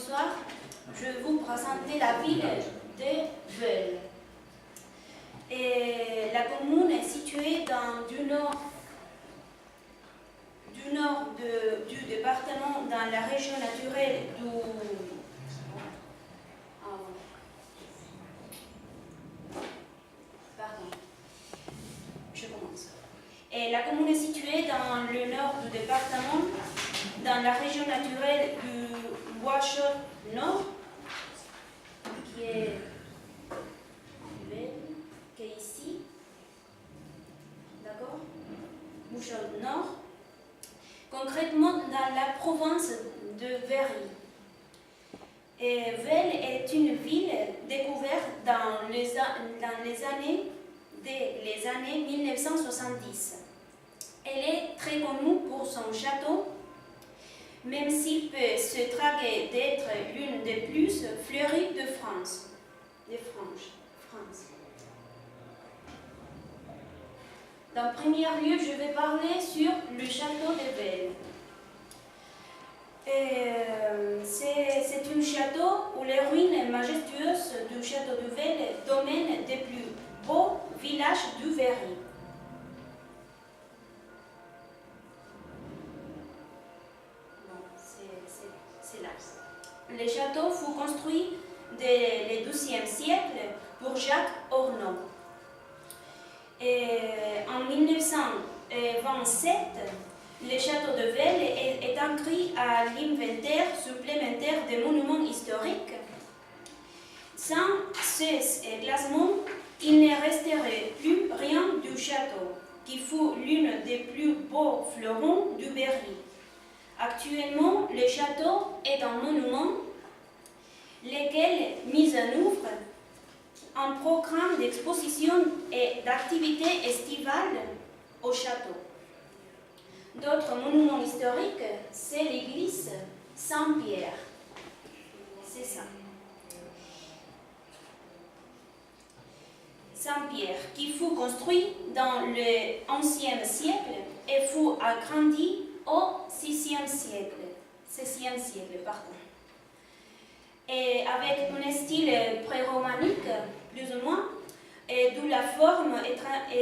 Bonsoir, je vais vous présenter la ville de Veules. Et la commune est située du nord du département, dans la région naturelle Et la commune est située dans le nord du département, dans la région naturelle du Ouachot-Nord, qui est ici, d'accord? Ouachot-Nord, concrètement dans la province de Berry. Et Veules est une ville découverte dans les années 1970. Elle est très connue pour son château, même s'il peut se targuer d'être l'une des plus fleuries de France. En premier lieu, je vais parler sur le château de Veules. C'est un château où les ruines majestueuses du château de Veules dominent des plus beaux villages du Berry. C'est là. Le château fut construit dès le XIIe siècle pour Jacques Ornaud. En 1927, le château de Veules est inscrit à l'inventaire supplémentaire des monuments historiques. Sans ce classement, il ne resterait plus rien du château, qui fut l'une des plus beaux fleurons du Berry. Actuellement, le château est un monument, lequel mis en œuvre un programme d'exposition et d'activités estivales au château. D'autres monuments historiques, c'est l'église Saint-Pierre. C'est ça. Saint-Pierre, qui fut construit dans le XIe siècle et fut agrandi au VIe siècle. Et avec un style pré-romanique, plus ou moins, et d'où la forme étrange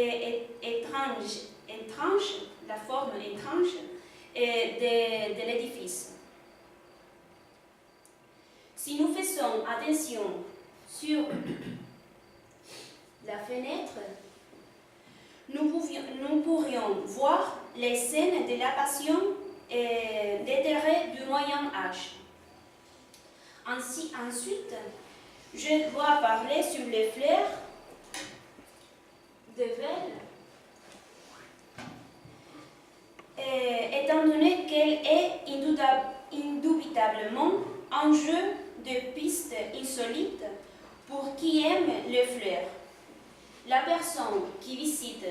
de l'édifice. Si nous faisons attention sur la fenêtre, nous pourrions voir les scènes de la Passion et des terrets du Moyen Âge. Ensuite, je dois parler sur les fleurs de Veules, étant donné qu'elle est indubitablement un jeu de pistes insolites pour qui aime les fleurs. La personne qui visite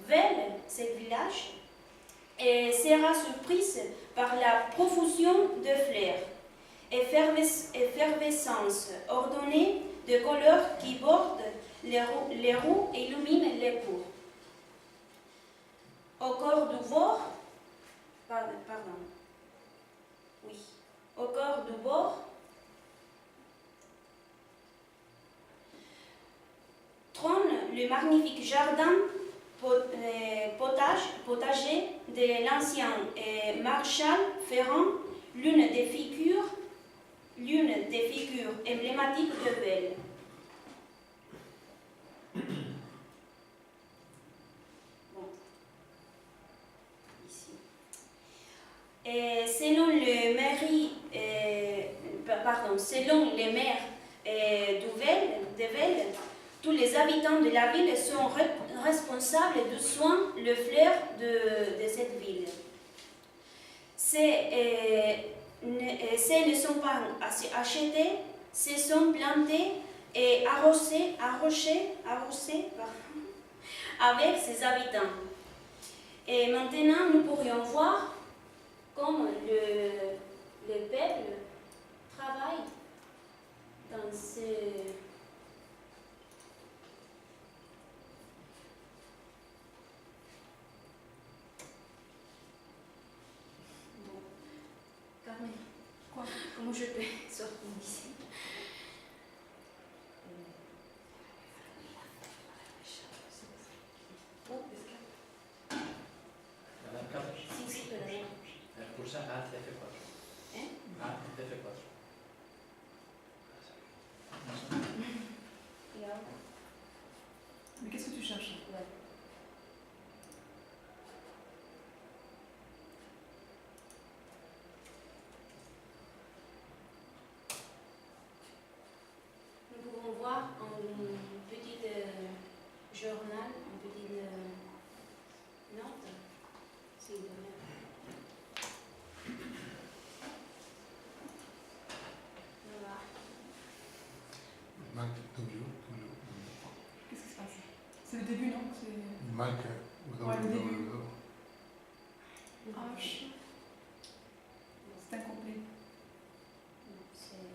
Veules, ce village, sera surprise par la profusion de fleurs, effervescence ordonnée de couleurs qui bordent les roues et illuminent les cours. Au corps du bord, trône le magnifique jardin potager de l'ancien maréchal Ferrand, l'une des figures emblématiques de Veules. Selon les maires de Veules, tous les habitants de la ville sont responsables du soin de fleurs de cette ville. Ces ne sont pas achetés, ces sont plantés et arrosés avec ses habitants. Et maintenant, nous pourrions voir comme le peuple travaille dans ces... Carmen, quoi? comment je peux sortir d'ici? Sì, sì, però no. Forse Alt F4. Alt F4. Et alors? Mais qu'est-ce que tu cherches? Ouais. Nous pouvons voir un petit journal, une petite note. S'il vous plaît. Voilà. Il manque W. Qu'est-ce qui se passe? C'est le début, non? Il manque W. Ouais, le début. W. H. C'est incomplet. Non, c'est...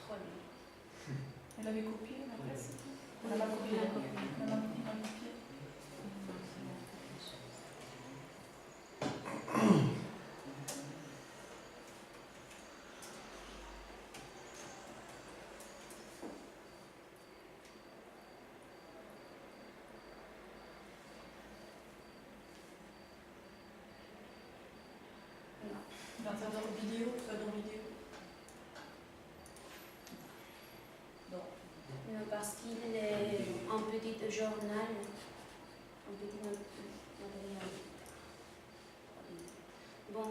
Oh là. Elle avait copié l'adresse? Elle a copié. Elle a copié. Dans vidéo, ça dans vidéo. Non, parce qu'il est un petit journal, un petit matériel. Bon.